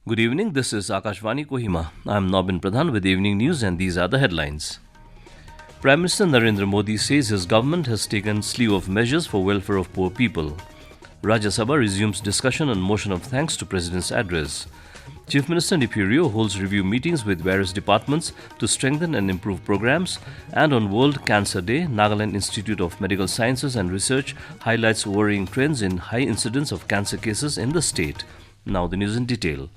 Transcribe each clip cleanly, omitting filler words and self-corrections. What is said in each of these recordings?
Good evening, this is Akashvani Kohima. I am Nobin Pradhan with evening news and these are the headlines. Prime Minister Narendra Modi says his government has taken slew of measures for welfare of poor people. Rajya Sabha resumes discussion on motion of thanks to President's address. Chief Minister Neiphiu Rio holds review meetings with various departments to strengthen and improve programs. And on World Cancer Day, Nagaland Institute of Medical Sciences and Research highlights worrying trends in high incidence of cancer cases in the state. Now the news in detail.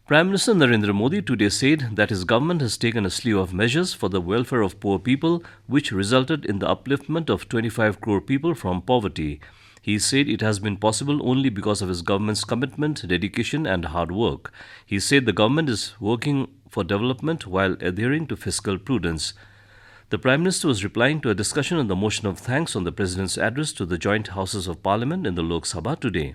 Prime Minister Narendra Modi today said that his government has taken a slew of measures for the welfare of poor people, which resulted in the upliftment of 25 crore people from poverty. He said it has been possible only because of his government's commitment, dedication and hard work. He said the government is working for development while adhering to fiscal prudence. The Prime Minister was replying to a discussion on the motion of thanks on the President's address to the joint Houses of Parliament in the Lok Sabha today.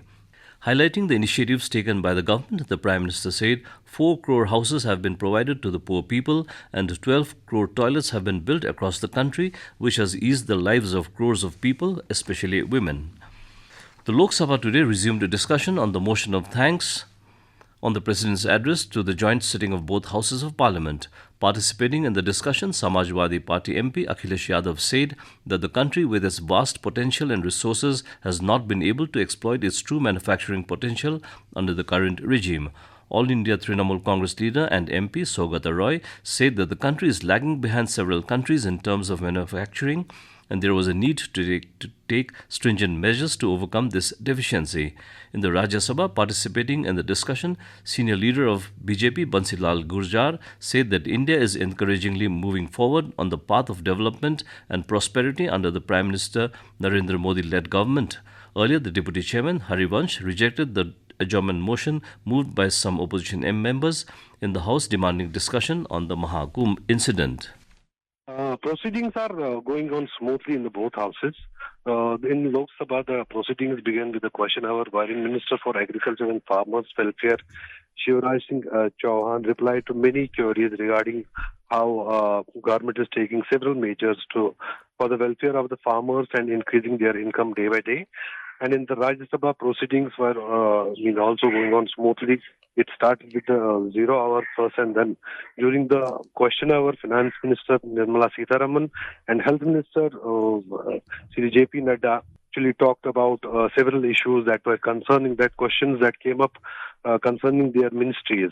Highlighting the initiatives taken by the government, the Prime Minister said 4 crore houses have been provided to the poor people and 12 crore toilets have been built across the country, which has eased the lives of crores of people, especially women. The Lok Sabha today resumed a discussion on the motion of thanks on the President's address to the joint sitting of both Houses of Parliament. Participating in the discussion, Samajwadi Party MP Akhilesh Yadav said that the country with its vast potential and resources has not been able to exploit its true manufacturing potential under the current regime. All India Trinamool Congress leader and MP Saugata Roy said that the country is lagging behind several countries in terms of manufacturing and there was a need to take stringent measures to overcome this deficiency. In the Rajya Sabha, participating in the discussion, senior leader of BJP Bansilal Gurjar said that India is encouragingly moving forward on the path of development and prosperity under the Prime Minister Narendra Modi-led government. Earlier, the Deputy Chairman Harivansh rejected the adjournment motion moved by some opposition members in the House demanding discussion on the Mahakumbh incident. Proceedings are going on smoothly in the both houses. In Lok Sabha, the proceedings began with the question hour wherein Minister for Agriculture and Farmers Welfare Shivraj Singh Chauhan replied to many queries regarding how government is taking several measures for the welfare of the farmers and increasing their income day by day. And in the Rajya Sabha, proceedings were also going on smoothly. It started with the 0 hour first, and then during the question hour, Finance Minister Nirmala Sitharaman and Health Minister Shri J.P. Nadda actually talked about several issues that were concerning that questions that came up concerning their ministries.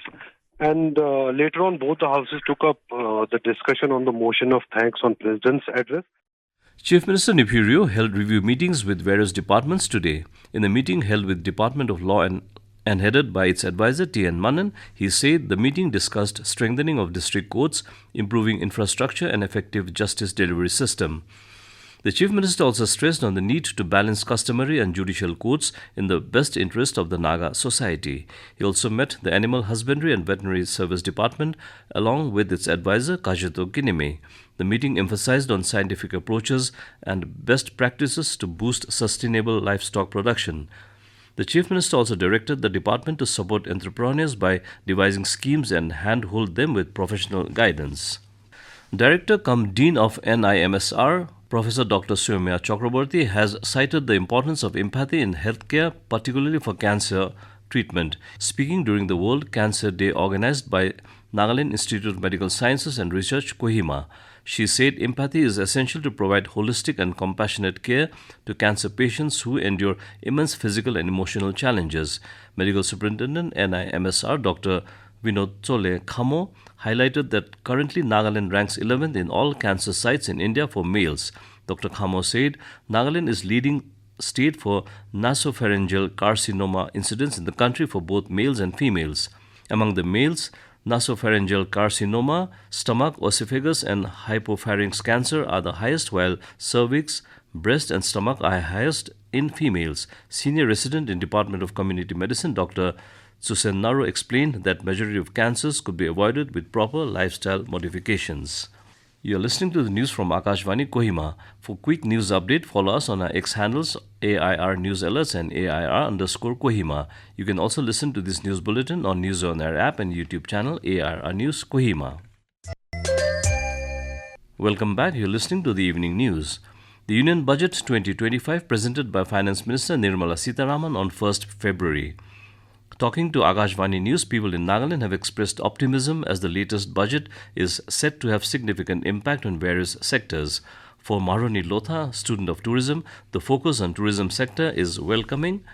And later on, both the houses took up the discussion on the motion of thanks on President's address. Chief Minister Neiphiu Rio held review meetings with various departments today. In a meeting held with Department of Law and headed by its advisor T.N. Manan, he said the meeting discussed strengthening of district courts, improving infrastructure and effective justice delivery system. The Chief Minister also stressed on the need to balance customary and judicial courts in the best interest of the Naga society. He also met the Animal Husbandry and Veterinary Service Department along with its advisor Kajato Kinime. The meeting emphasized on scientific approaches and best practices to boost sustainable livestock production. The Chief Minister also directed the department to support entrepreneurs by devising schemes and handhold them with professional guidance. Director cum Dean of NIMSR, Professor Dr. Soumya Chakraborty has cited the importance of empathy in healthcare, particularly for cancer treatment. Speaking during the World Cancer Day organized by Nagaland Institute of Medical Sciences and Research, Kohima, she said empathy is essential to provide holistic and compassionate care to cancer patients who endure immense physical and emotional challenges. Medical Superintendent NIMSR Dr. Vinod Chole Khamo highlighted that currently Nagaland ranks 11th in all cancer sites in India for males. Dr. Khamo said Nagaland is leading state for nasopharyngeal carcinoma incidence in the country for both males and females. Among the males, nasopharyngeal carcinoma, stomach, esophagus and hypopharynx cancer are the highest, while cervix, breast and stomach are highest in females. Senior resident in Department of Community Medicine, Dr. Susen Naro explained that majority of cancers could be avoided with proper lifestyle modifications. You are listening to the news from Akashvani Kohima. For quick news update, follow us on our X handles AIR News Alerts and AIR_Kohima. You can also listen to this news bulletin on News on Air app and YouTube channel AIR News Kohima. Welcome back. You're listening to the evening news. The Union Budget 2025 presented by Finance Minister Nirmala Sitharaman on 1st February. Talking to Akashvani News, people in Nagaland have expressed optimism as the latest budget is set to have significant impact on various sectors. For Maroni Lotha, student of tourism, the focus on tourism sector is welcoming,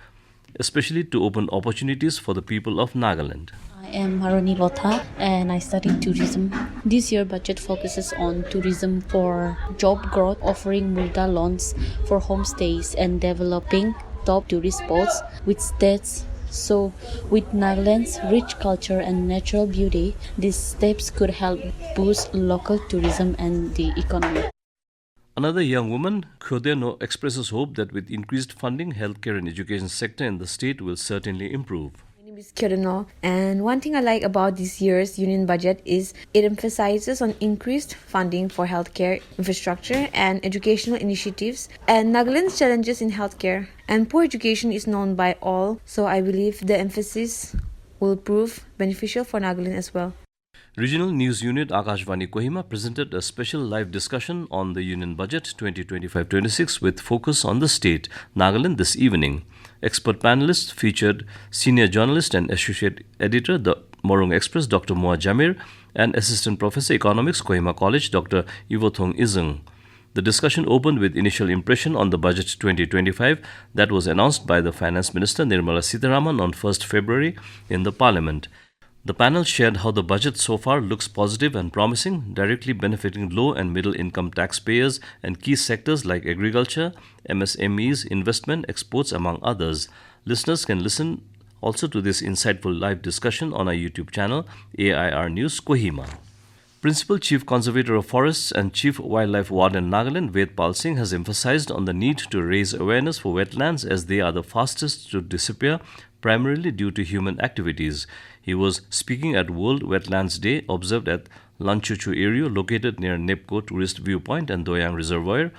especially to open opportunities for the people of Nagaland. I am Maroni Lotha and I study tourism. This year budget focuses on tourism for job growth, offering Murda loans for homestays and developing top tourist spots with states. So, with Nagaland's rich culture and natural beauty, these steps could help boost local tourism and the economy. Another young woman, Khodeno, expresses hope that with increased funding, healthcare and education sector in the state will certainly improve. My name is Khodeno, and one thing I like about this year's union budget is it emphasizes on increased funding for healthcare infrastructure and educational initiatives and Nagaland's challenges in healthcare. And poor education is known by all, so I believe the emphasis will prove beneficial for Nagaland as well. Regional News Unit Akashvani Kohima presented a special live discussion on the Union Budget 2025-26 with focus on the state, Nagaland, this evening. Expert panelists featured senior journalist and associate editor, the Morung Express, Dr. Moa Jamir, and Assistant Professor Economics, Kohima College, Dr. Ivothong Izung. The discussion opened with initial impression on the Budget 2025 that was announced by the Finance Minister Nirmala Sitharaman on 1st February in the Parliament. The panel shared how the budget so far looks positive and promising, directly benefiting low and middle income taxpayers and key sectors like agriculture, MSMEs, investment, exports, among others. Listeners can listen also to this insightful live discussion on our YouTube channel, AIR News Kohima. Principal Chief Conservator of Forests and Chief Wildlife Warden Nagaland, Vedpal Singh, has emphasized on the need to raise awareness for wetlands as they are the fastest to disappear, primarily due to human activities. He was speaking at World Wetlands Day observed at Lanchuchu area located near Nepco Tourist Viewpoint and Doyang Reservoir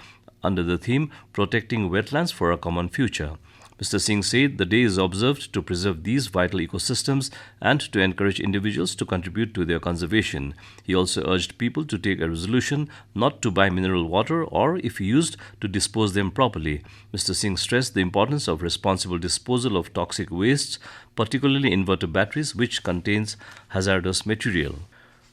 under the theme Protecting Wetlands for a Common Future. Mr. Singh said the day is observed to preserve these vital ecosystems and to encourage individuals to contribute to their conservation. He also urged people to take a resolution not to buy mineral water or, if used, to dispose them properly. Mr. Singh stressed the importance of responsible disposal of toxic wastes, particularly inverter batteries, which contains hazardous material.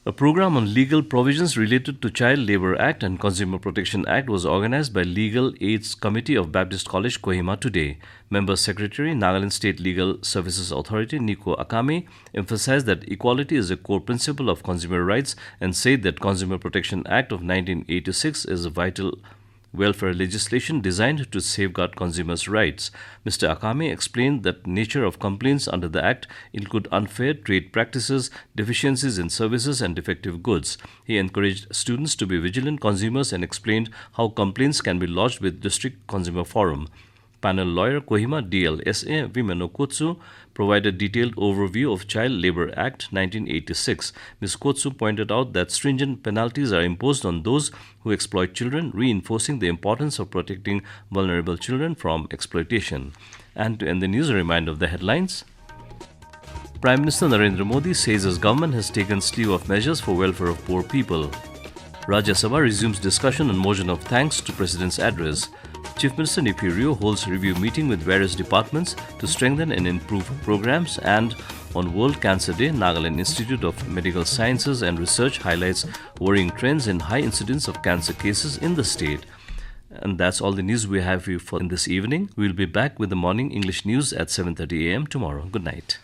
A program on legal provisions related to Child Labour Act and Consumer Protection Act was organized by Legal Aids Committee of Baptist College, Kohima today. Member Secretary, Nagaland State Legal Services Authority, Nico Akame, emphasized that equality is a core principle of consumer rights and said that Consumer Protection Act of 1986 is a vital welfare legislation designed to safeguard consumers' rights. Mr. Akame explained that nature of complaints under the Act include unfair trade practices, deficiencies in services and defective goods. He encouraged students to be vigilant consumers and explained how complaints can be lodged with District Consumer Forum. Panel lawyer Kohima DLSA Vimeno Kotsu provided detailed overview of Child Labour Act 1986. Ms. Kotsu pointed out that stringent penalties are imposed on those who exploit children, reinforcing the importance of protecting vulnerable children from exploitation. And to end the news, a reminder of the headlines. Prime Minister Narendra Modi says his government has taken slew of measures for welfare of poor people. Rajya Sabha resumes discussion on motion of thanks to President's address. Chief Minister Neiphiu Rio holds review meeting with various departments to strengthen and improve programs. And on World Cancer Day, Nagaland Institute of Medical Sciences and Research highlights worrying trends in high incidence of cancer cases in the state. And that's all the news we have for you for this evening. We'll be back with the morning English news at 7:30 a.m. tomorrow. Good night.